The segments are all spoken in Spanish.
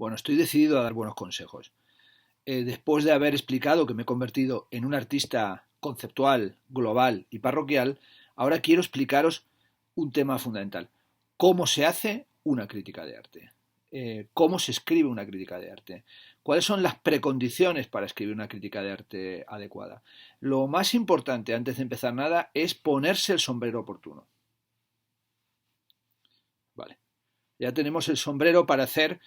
Bueno, estoy decidido a dar buenos consejos. Después de haber explicado que me he convertido en un artista conceptual, global y parroquial, ahora quiero explicaros un tema fundamental. ¿Cómo se hace una crítica de arte? ¿Cómo se escribe una crítica de arte? ¿Cuáles son las precondiciones para escribir una crítica de arte adecuada? Lo más importante antes de empezar nada es ponerse el sombrero oportuno. Vale. Ya tenemos el sombrero para hacer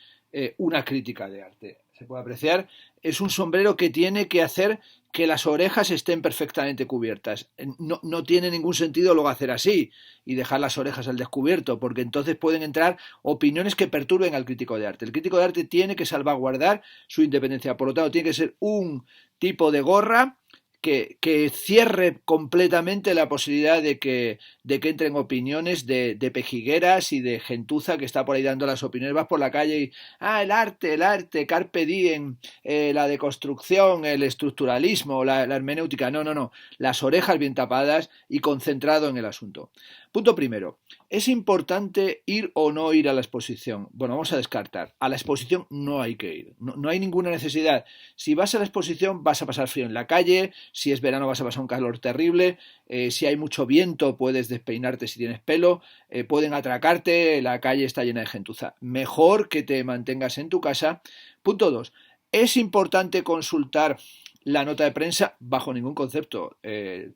una crítica de arte. Se puede apreciar, es un sombrero que tiene que hacer que las orejas estén perfectamente cubiertas. No tiene ningún sentido luego hacer así y dejar las orejas al descubierto, porque entonces pueden entrar opiniones que perturben al crítico de arte. El crítico de arte tiene que salvaguardar su independencia, por lo tanto tiene que ser un tipo de gorra que cierre completamente la posibilidad de que entren opiniones de pejigueras y de gentuza que está por ahí dando las opiniones. Vas por la calle y, el arte, carpe diem, la deconstrucción, el estructuralismo, la hermenéutica. No, no, no. Las orejas bien tapadas y concentrado en el asunto. Punto primero. ¿Es importante ir o no ir a la exposición? Bueno, vamos a descartar. A la exposición no hay que ir. No hay ninguna necesidad. Si vas a la exposición vas a pasar frío en la calle, si es verano vas a pasar un calor terrible, si hay mucho viento puedes despeinarte si tienes pelo, pueden atracarte, la calle está llena de gentuza. Mejor que te mantengas en tu casa. Punto 2. ¿Es importante consultar la nota de prensa? Bajo ningún concepto.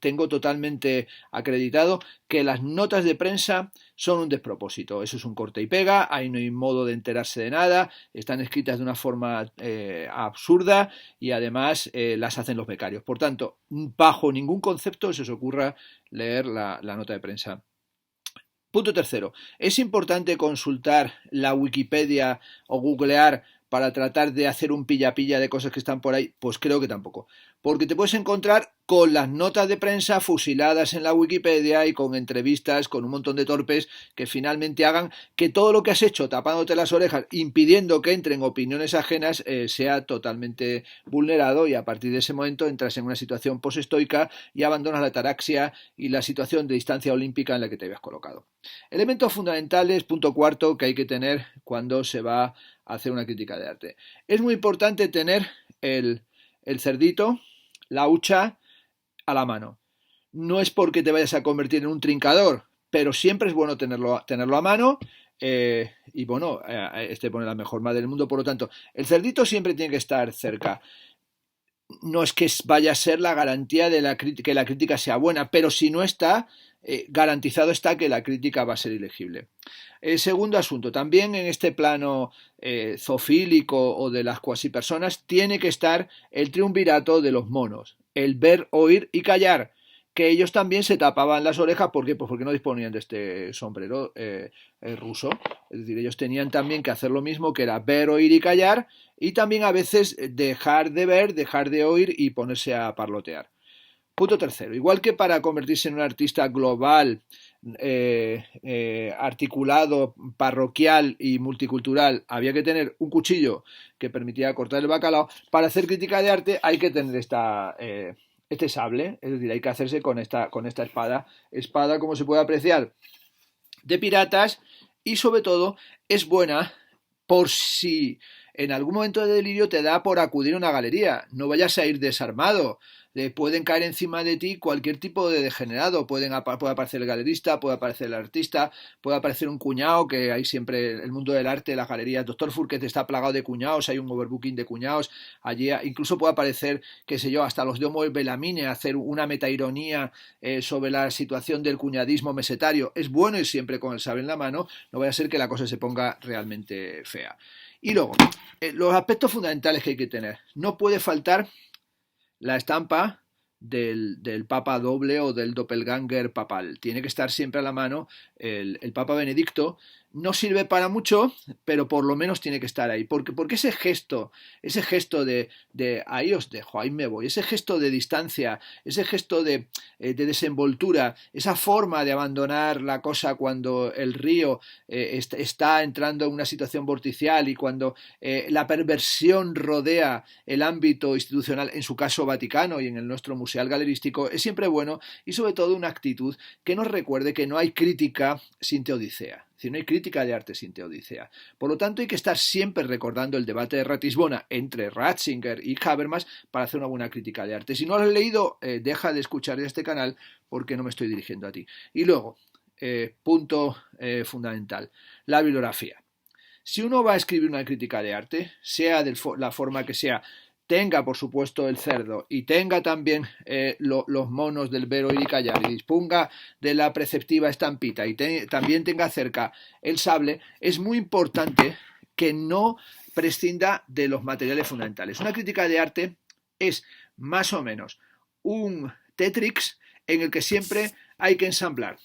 Tengo totalmente acreditado que las notas de prensa son un despropósito. Eso es un corte y pega, ahí no hay modo de enterarse de nada, están escritas de una forma absurda y además las hacen los becarios. Por tanto, bajo ningún concepto se os ocurra leer la nota de prensa. Punto tercero. ¿Es importante consultar la Wikipedia o googlear para tratar de hacer un pilla-pilla de cosas que están por ahí? Pues creo que tampoco. Porque te puedes encontrar con las notas de prensa fusiladas en la Wikipedia y con entrevistas con un montón de torpes que finalmente hagan que todo lo que has hecho tapándote las orejas, impidiendo que entren opiniones ajenas, sea totalmente vulnerado y a partir de ese momento entras en una situación postestoica y abandonas la ataraxia y la situación de distancia olímpica en la que te habías colocado. Elementos fundamentales, punto cuarto, que hay que tener cuando se va a hacer una crítica de arte. Es muy importante tener el cerdito, la hucha a la mano. No es porque te vayas a convertir en un trincador, pero siempre es bueno tenerlo a mano. Y bueno, este pone la mejor madre del mundo, por lo tanto, el cerdito siempre tiene que estar cerca. No es que vaya a ser la garantía de que la crítica sea buena, pero si no está, garantizado está que la crítica va a ser ilegible. Segundo asunto, también en este plano zoofílico o de las cuasipersonas tiene que estar el triunvirato de los monos, el ver, oír y callar, que ellos también se tapaban las orejas. ¿Por qué? Pues porque no disponían de este sombrero ruso. Es decir, ellos tenían también que hacer lo mismo, que era ver, oír y callar, y también a veces dejar de ver, dejar de oír y ponerse a parlotear. Punto tercero. Igual que para convertirse en un artista global, articulado, parroquial y multicultural, había que tener un cuchillo que permitía cortar el bacalao. Para hacer crítica de arte hay que tener este sable, es decir, hay que hacerse con esta espada, como se puede apreciar, de piratas, y sobre todo es buena por si en algún momento de delirio te da por acudir a una galería. No vayas a ir desarmado. Pueden caer encima de ti cualquier tipo de degenerado. Puede aparecer el galerista, puede aparecer el artista, puede aparecer un cuñado, que hay siempre el mundo del arte, las galerías. Doctor Furquet está plagado de cuñados, hay un overbooking de cuñados. Allí incluso puede aparecer, qué sé yo, hasta los de Homo Belamine, hacer una metaironía sobre la situación del cuñadismo mesetario. Es bueno ir siempre con el sable en la mano, no vaya a ser que la cosa se ponga realmente fea. Y luego, los aspectos fundamentales que hay que tener. No puede faltar la estampa del Papa doble o del doppelganger papal. Tiene que estar siempre a la mano el Papa Benedicto. No sirve para mucho, pero por lo menos tiene que estar ahí. Porque ese gesto de ahí os dejo, ahí me voy, ese gesto de distancia, ese gesto de desenvoltura, esa forma de abandonar la cosa cuando el río está entrando en una situación vorticial y cuando la perversión rodea el ámbito institucional, en su caso Vaticano y en el nuestro museal galerístico, es siempre bueno, y sobre todo una actitud que nos recuerde que no hay crítica sin teodicea. decir, no hay crítica de arte sin teodicea. Por lo tanto, hay que estar siempre recordando el debate de Ratisbona entre Ratzinger y Habermas para hacer una buena crítica de arte. Si no lo has leído, deja de escuchar este canal porque no me estoy dirigiendo a ti. Y luego, punto fundamental, la bibliografía. Si uno va a escribir una crítica de arte, sea de la forma que sea, tenga por supuesto el cerdo y tenga también los monos del Vero y Callar y disponga de la preceptiva estampita y también tenga cerca el sable, es muy importante que no prescinda de los materiales fundamentales. Una crítica de arte es más o menos un Tetrix en el que siempre hay que ensamblar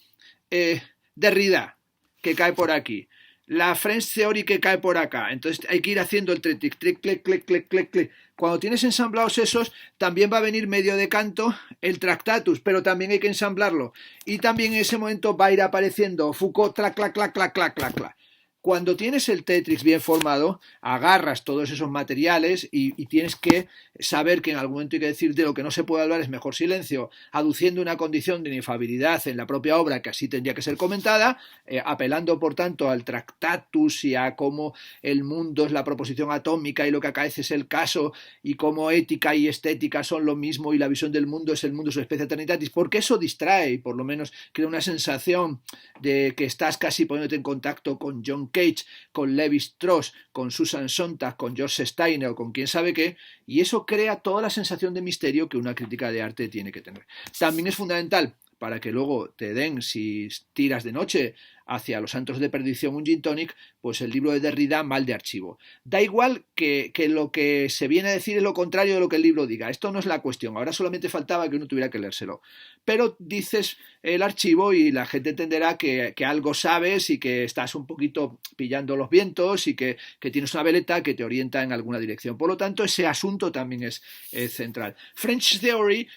Derrida, que cae por aquí, la French Theory que cae por acá. Entonces hay que ir haciendo el trick, clic, clic, clic, clic, clic, clic. Cuando tienes ensamblados esos, también va a venir medio de canto el Tractatus, pero también hay que ensamblarlo. Y también en ese momento va a ir apareciendo Foucault, clac, clac, clac, clac, clac, clac, clac. Cuando tienes el Tetrix bien formado, agarras todos esos materiales y tienes que saber que en algún momento hay que decir de lo que no se puede hablar es mejor silencio, aduciendo una condición de inefabilidad en la propia obra que así tendría que ser comentada, apelando por tanto al Tractatus y a cómo el mundo es la proposición atómica y lo que acaece es el caso y cómo ética y estética son lo mismo y la visión del mundo es el mundo su especie eternitatis, porque eso distrae y por lo menos crea una sensación de que estás casi poniéndote en contacto con John Cage, con Levi Strauss, con Susan Sontag, con George Steiner o con quién sabe qué, y eso crea toda la sensación de misterio que una crítica de arte tiene que tener. También es fundamental para que luego te den, si tiras de noche hacia los santos de perdición un gin tonic, pues el libro de Derrida, Mal de archivo. Da igual que lo que se viene a decir es lo contrario de lo que el libro diga. Esto no es la cuestión. Ahora solamente faltaba que uno tuviera que leérselo. Pero dices el archivo y la gente entenderá que algo sabes y que estás un poquito pillando los vientos y que tienes una veleta que te orienta en alguna dirección. Por lo tanto, ese asunto también es central. French Theory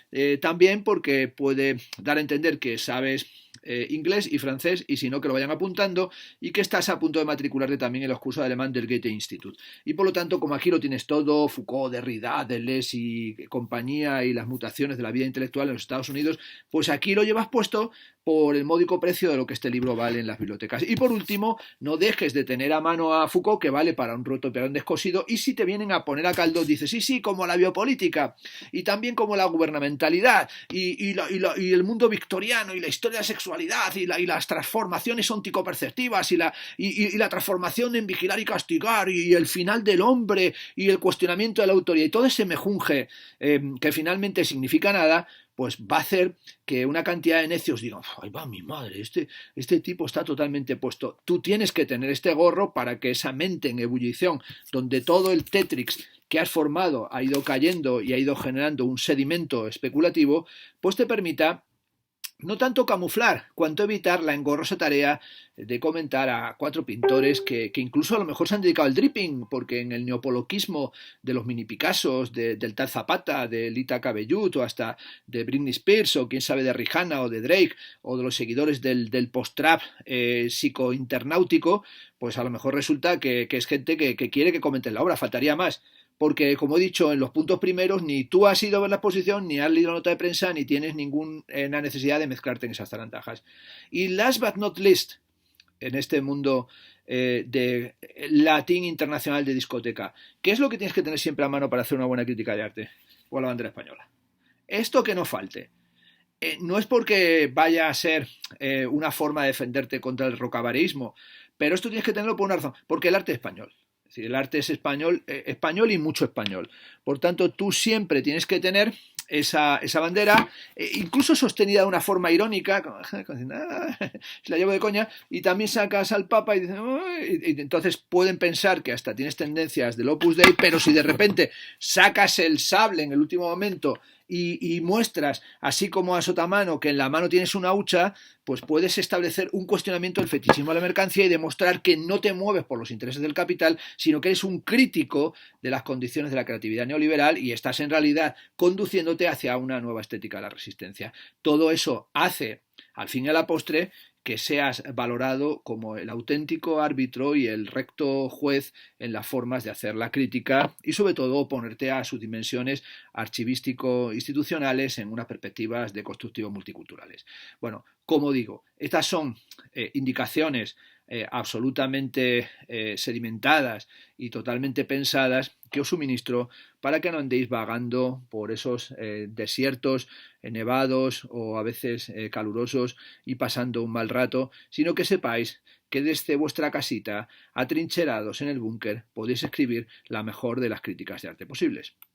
también porque puede dar a entender que sabes inglés y francés y si no que lo vayan apuntando y que estás a punto de matricularte también en los cursos de alemán del Goethe Institut y por lo tanto como aquí lo tienes todo, Foucault, Derrida, Deleuze y compañía y las mutaciones de la vida intelectual en los Estados Unidos, pues aquí lo llevas puesto por el módico precio de lo que este libro vale en las bibliotecas. Y por último, no dejes de tener a mano a Foucault, que vale para un roto pero un descosido, y si te vienen a poner a caldo, dices, sí, como la biopolítica, y también como la gubernamentalidad, y el mundo victoriano, y la historia de la sexualidad, y las transformaciones onticoperceptivas, y la transformación en vigilar y castigar, y el final del hombre, y el cuestionamiento de la autoridad, y todo ese mejunje que finalmente significa nada, pues va a hacer que una cantidad de necios digan, ¡ay va mi madre! Este tipo está totalmente puesto. Tú tienes que tener este gorro para que esa mente en ebullición, donde todo el Tetrix que has formado ha ido cayendo y ha ido generando un sedimento especulativo, pues te permita no tanto camuflar, cuanto evitar la engorrosa tarea de comentar a cuatro pintores que incluso a lo mejor se han dedicado al dripping, porque en el neopoloquismo de los mini Picassos, del tal Zapata, de Lita Cabellut, o hasta de Britney Spears, o quién sabe de Rihanna, o de Drake, o de los seguidores del post-trap psicointernáutico, pues a lo mejor resulta que es gente que quiere que comenten la obra, faltaría más. Porque, como he dicho en los puntos primeros, ni tú has ido a ver la exposición, ni has leído la nota de prensa, ni tienes ninguna necesidad de mezclarte en esas zarandajas. Y last but not least, en este mundo de latín internacional de discoteca, ¿qué es lo que tienes que tener siempre a mano para hacer una buena crítica de arte? O la bandera española. Esto que no falte. No es porque vaya a ser una forma de defenderte contra el rocabarismo, pero esto tienes que tenerlo por una razón, porque el arte es español. Es decir, el arte es español y mucho español. Por tanto, tú siempre tienes que tener esa bandera, incluso sostenida de una forma irónica, se la llevo de coña, y también sacas al Papa y dicen, y entonces pueden pensar que hasta tienes tendencias del Opus Dei, pero si de repente sacas el sable en el último momento y muestras, así como a sotamano, que en la mano tienes una hucha, pues puedes establecer un cuestionamiento del fetichismo de la mercancía y demostrar que no te mueves por los intereses del capital, sino que eres un crítico de las condiciones de la creatividad neoliberal y estás en realidad conduciéndote hacia una nueva estética de la resistencia. Todo eso hace, al fin y a la postre, que seas valorado como el auténtico árbitro y el recto juez en las formas de hacer la crítica y sobre todo oponerte a sus dimensiones archivístico-institucionales en unas perspectivas de constructivo multiculturales. Bueno, como digo, estas son indicaciones absolutamente sedimentadas y totalmente pensadas que os suministro para que no andéis vagando por esos desiertos nevados o a veces calurosos y pasando un mal rato, sino que sepáis que desde vuestra casita, atrincherados en el búnker, podéis escribir la mejor de las críticas de arte posibles.